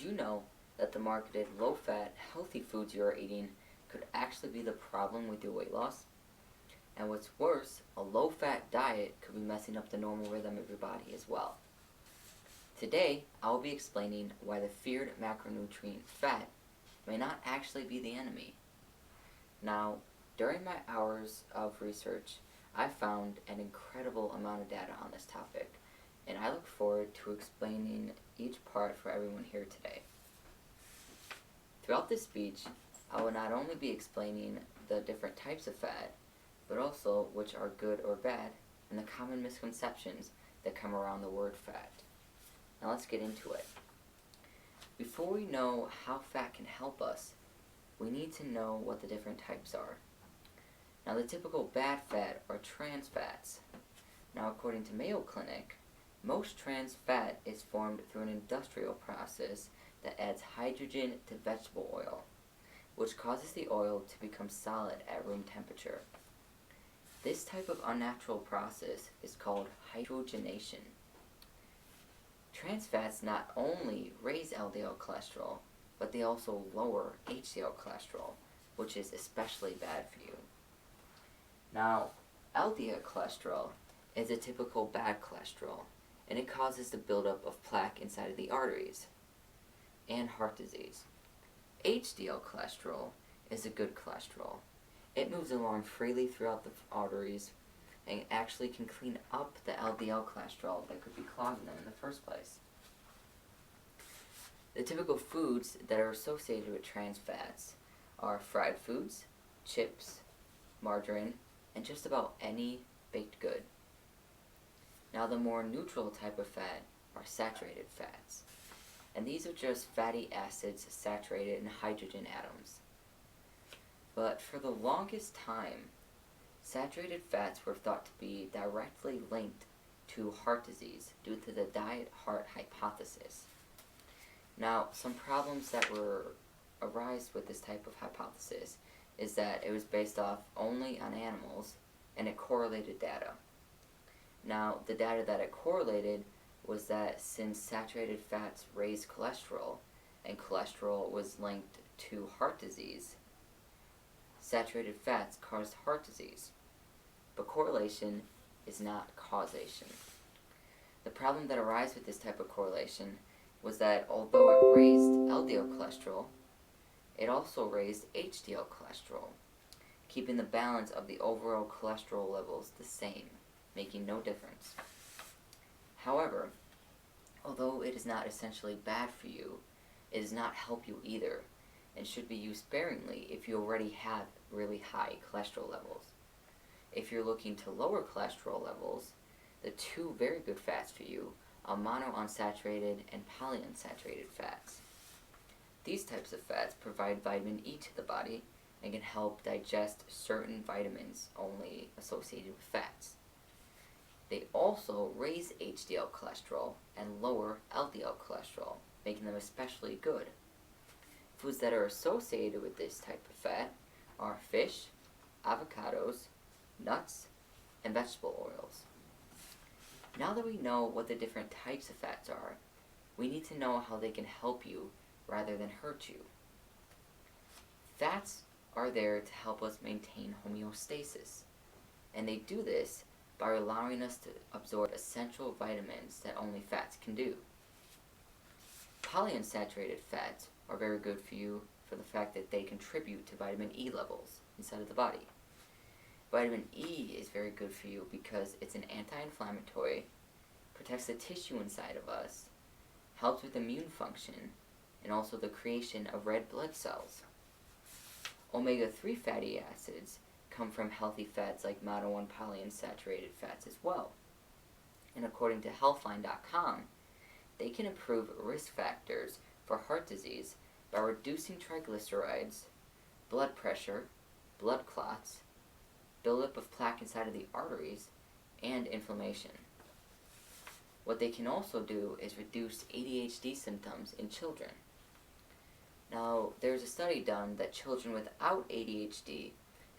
Did you know that the marketed low-fat, healthy foods you are eating could actually be the problem with your weight loss? And what's worse, a low-fat diet could be messing up the normal rhythm of your body as well. Today, I will be explaining why the feared macronutrient fat may not actually be the enemy. Now, during my hours of research, I found an incredible amount of data on this topic, and I look forward to explaining each part for everyone here today. Throughout this speech, I will not only be explaining the different types of fat, but also which are good or bad, and the common misconceptions that come around the word fat. Now let's get into it. Before we know how fat can help us, we need to know what the different types are. Now the typical bad fat are trans fats. Now according to Mayo Clinic, most trans fat is formed through an industrial process that adds hydrogen to vegetable oil, which causes the oil to become solid at room temperature. This type of unnatural process is called hydrogenation. Trans fats not only raise LDL cholesterol, but they also lower HDL cholesterol, which is especially bad for you. Now, LDL cholesterol is a typical bad cholesterol, and it causes the buildup of plaque inside of the arteries and heart disease. HDL cholesterol is a good cholesterol. It moves along freely throughout the arteries and actually can clean up the LDL cholesterol that could be clogging them in the first place. The typical foods that are associated with trans fats are fried foods, chips, margarine, and just about any baked good. Now the more neutral type of fat are saturated fats, and these are just fatty acids saturated in hydrogen atoms. But for the longest time, saturated fats were thought to be directly linked to heart disease due to the diet heart hypothesis. Now, some problems that arise with this type of hypothesis is that it was based off only on animals and it correlated data. Now, the data that it correlated was that since saturated fats raise cholesterol and cholesterol was linked to heart disease, saturated fats caused heart disease. But correlation is not causation. The problem that arises with this type of correlation was that although it raised LDL cholesterol, it also raised HDL cholesterol, keeping the balance of the overall cholesterol levels the same, making no difference. However, although it is not essentially bad for you, it does not help you either, and should be used sparingly if you already have really high cholesterol levels. If you're looking to lower cholesterol levels, the two very good fats for you are monounsaturated and polyunsaturated fats. These types of fats provide vitamin E to the body and can help digest certain vitamins only associated with fats. They also raise HDL cholesterol and lower LDL cholesterol, making them especially good. Foods that are associated with this type of fat are fish, avocados, nuts, and vegetable oils. Now that we know what the different types of fats are, we need to know how they can help you rather than hurt you. Fats are there to help us maintain homeostasis, and they do this by allowing us to absorb essential vitamins that only fats can do. Polyunsaturated fats are very good for you for the fact that they contribute to vitamin E levels inside of the body. Vitamin E is very good for you because it's an anti-inflammatory, protects the tissue inside of us, helps with immune function, and also the creation of red blood cells. Omega-3 fatty acids come from healthy fats like monounsaturated fats as well. And according to Healthline.com, they can improve risk factors for heart disease by reducing triglycerides, blood pressure, blood clots, buildup of plaque inside of the arteries, and inflammation. What they can also do is reduce ADHD symptoms in children. Now, there's a study done that children without ADHD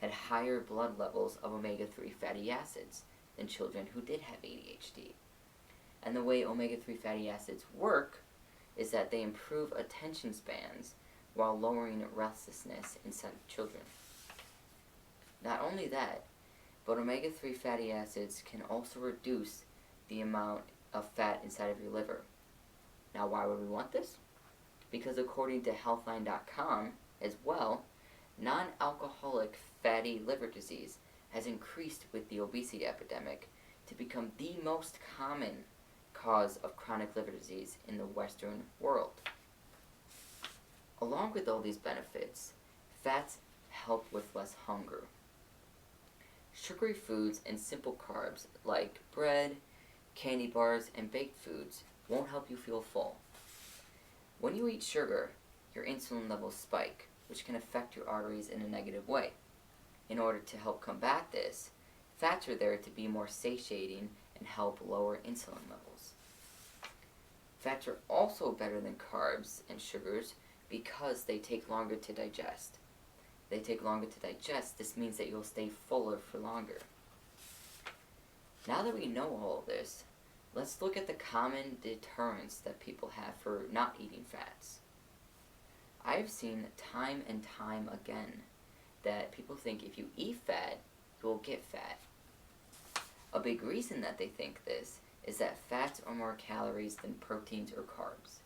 had higher blood levels of omega-3 fatty acids than children who did have ADHD. And the way omega-3 fatty acids work is that they improve attention spans while lowering restlessness in children. Not only that, but omega-3 fatty acids can also reduce the amount of fat inside of your liver. Now, why would we want this? Because according to Healthline.com as well, non-alcoholic fatty liver disease has increased with the obesity epidemic to become the most common cause of chronic liver disease in the Western world. Along with all these benefits, fats help with less hunger. Sugary foods and simple carbs like bread, candy bars, and baked foods won't help you feel full. When you eat sugar, your insulin levels spike, which can affect your arteries in a negative way. In order to help combat this, fats are there to be more satiating and help lower insulin levels. Fats are also better than carbs and sugars because they take longer to digest. They take longer to digest, this means that you'll stay fuller for longer. Now that we know all of this, let's look at the common deterrents that people have for not eating fats. I have seen time and time again that people think if you eat fat, you will get fat. A big reason that they think this is that fats are more calories than proteins or carbs.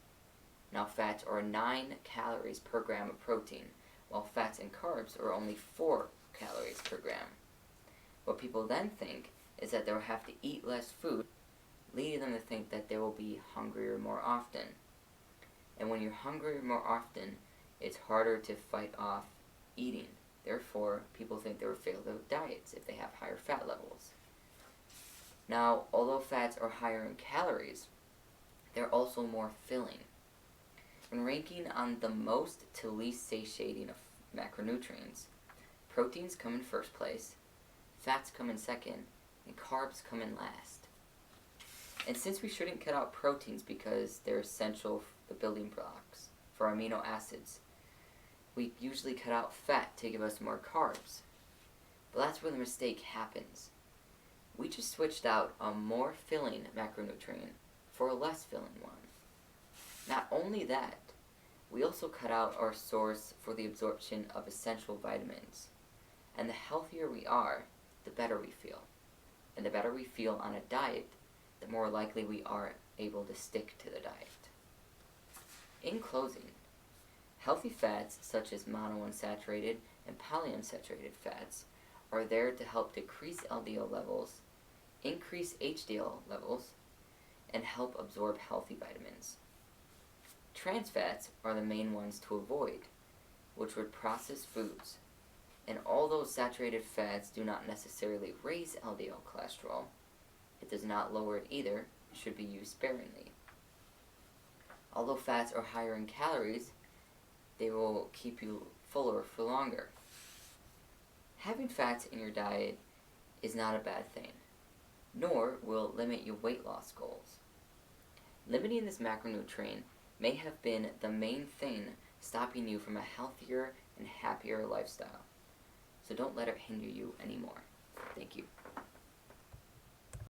Now, fats are 9 calories per gram of protein, while fats and carbs are only 4 calories per gram. What people then think is that they'll have to eat less food, leading them to think that they will be hungrier more often. And when you're hungrier more often, it's harder to fight off eating. Therefore, people think they will fail their diets if they have higher fat levels. Now, although fats are higher in calories, they're also more filling. When ranking on the most to least satiating of macronutrients, proteins come in first place, fats come in second, and carbs come in last. And since we shouldn't cut out proteins because they're essential for the building blocks for amino acids, we usually cut out fat to give us more carbs. But that's where the mistake happens. We just switched out a more filling macronutrient for a less filling one. Not only that, we also cut out our source for the absorption of essential vitamins. And the healthier we are, the better we feel. And the better we feel on a diet, the more likely we are able to stick to the diet. In closing, healthy fats such as monounsaturated and polyunsaturated fats are there to help decrease LDL levels, increase HDL levels, and help absorb healthy vitamins. Trans fats are the main ones to avoid, which would process foods, and although saturated fats do not necessarily raise LDL cholesterol, it does not lower it either, and should be used sparingly. Although fats are higher in calories, they will keep you fuller for longer. Having fats in your diet is not a bad thing, nor will it limit your weight loss goals. Limiting this macronutrient may have been the main thing stopping you from a healthier and happier lifestyle. So don't let it hinder you anymore. Thank you.